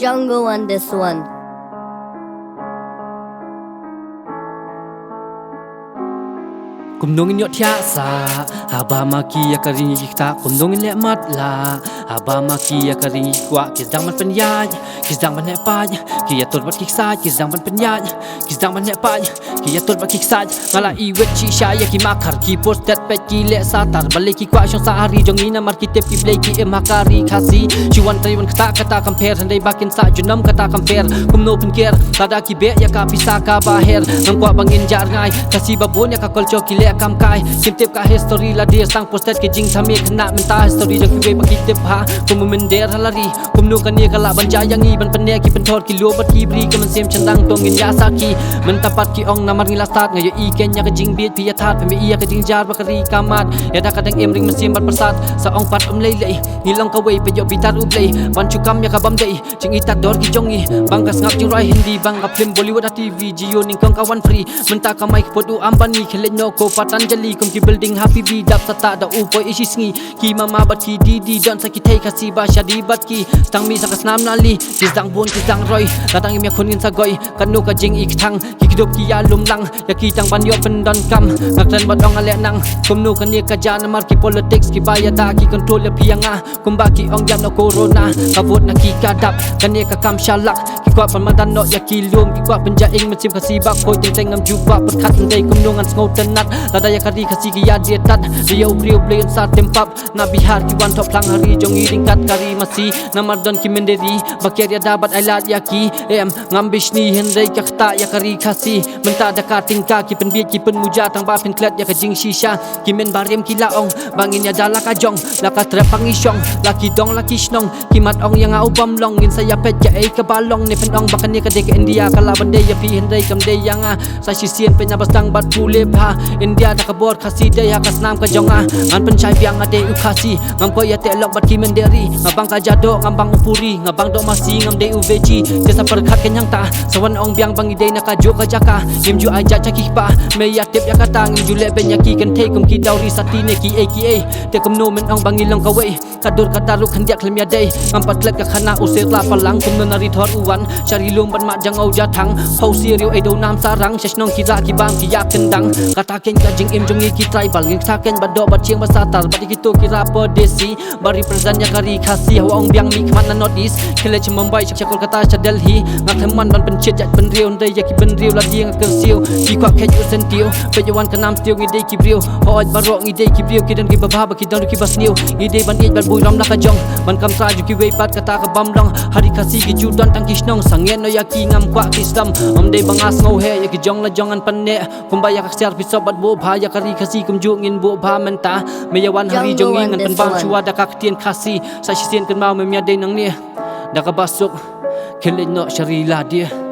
Jungle on this one. Kumnongin yot sa haba maki akaring ikta kumnongin le matla haba maki akaring ikwa kisdang man penyaj kisdang man nepaj kia tot bat kiksaj kisdang man penyaj kisdang man nepaj kia tot bat kiksaj ngala iwet chi shaya ki makar ki postet pet ki le satar balik ki kwa shong sahari jongina mar ki tep ki play ki emakari khasi chuan taiwan kata compare handai bakin sa junam kata compare kumno penker tada ki be ya ka pisa ka baher ngkwa bangin jar ngai kasi babon ya ka kolcho ki le kam kai kim tip ka history la dia sang postet ke jing thame khna menta history jang ki we baki tip ha kum mender halari kum nu kan ye kala ban ja yang i ban pane ki pen thor ki lo bat ki bri kam sem chandang tong in ya saki menta pat ki ong namar ngila start ngayo i kenya ka jing bit pi ya that me i ka jing jar bakari kamat ya da kadang em ring mesim bat persat sa ong pat lei lei nilong ka we pe yo bitar ublei ban chukam ya ka bam dei jing i tak dor ki jongi bang kas ngak jing rai hindi bang ka film bollywood tv jio ning kong kawan free menta ka mic podu ambani khelen no ko Patanjali kum ki building happy bi dap sata da upo ishi sngi ki mama bat ki didi don sa ki thei khasi ba shadi bat ki stang mi sakas nam nali ki dang bon ki dang roi datang mi khonin sa goi kanu ka jing ik thang ki kidop ki ya lum lang ya ki tang ban yo pen don kam ngak tan ba dong ale nang kum nu kan ye ka jana mar ki politics ki ba ya da ki control ya pianga kum ba ki ong yam no corona ka vote na ki ka dap kan ye ka kam shalak ki kwa pan madan no ya ki lum ki kwa penja ing macim khasi ba khoi teng teng ngam ju ba pat khat ndai kum nu ngan sngo tan nat tada ya kari khasi ki ya dia tat dia upri play sa tempap na bihar ki wan top lang hari jongi ringkat kari masi namar don ki menderi bakya dabat ailat ya ki em ngam bishni hendai ka khta ya kari khasi menta da ka tingka ki pen bi ki pen muja tang ba pen klat ya ka jing shisha ki men barem ki laong bangin ya dala ka jong la ka trap pangisong la ki dong la ki snong ki mat ong yang au bam long in saya pet ya ka balong ne pen ong bakan ya ka de ka india kala bande ya pi hendai kam de yang sa sisien pen ya bastang bat pule pha india da ka bor khasi de ya kas nam ka jonga ngan pen chai piang ade u khasi ngam ko ya te lok bat ki menderi ngabang ka jado ngambang upuri ngabang do masi ngam de u veji jesa per khat kenyang ta sawan ong biang bang ide na ka jo ka jaka ngim ju ai ja cha ki pa me ya tep ya ka ta ngim ju le ben ya ki kan thei kum ki dauri sati ne ki aka te kum no men ong bang ilong ka we ka dur ka taru khan dia klem ya dei ngam pat klet ka khana u se la palang kum no nari thor uwan chari lum ban ma jang au ja thang phau si riu ai do nam sarang chesnong ki ra ki bang ki ya kendang kata ken ka jing im jongi ki tribal ngin saken bado bat chiang basatar bat ki to ki rapper desi bari present ya kari khasi hawa ong biang mi khman na north east khile chi mumbai cha kolkata cha delhi ngak theman ban pen chet ja pen riu ndai ya ki pen riu la dieng ka siu ki kwa khet u sen tiu pe yawan ka nam tiu ngi dei ki riu hoj baro ngi dei ki riu ki dan ki baba ba ki dan ki bas niu ngi dei ban ej ban bui ram la ka jong ban kam sa ju ki wei pat kata ka bam long hari khasi ki ju don tang ki snong sangen no ya ki ngam kwa ki stam om dei bangas ngau he ya ki jong la jong an pan ne kumba ya ka ser pi sobat bo bha ya kari khasi kum ju ngin bo bha menta me yawan hari jong ngan pan bang chua da ka tien khasi sa sien kan mau me mya dei nang ne da ka basuk khile no sharila dia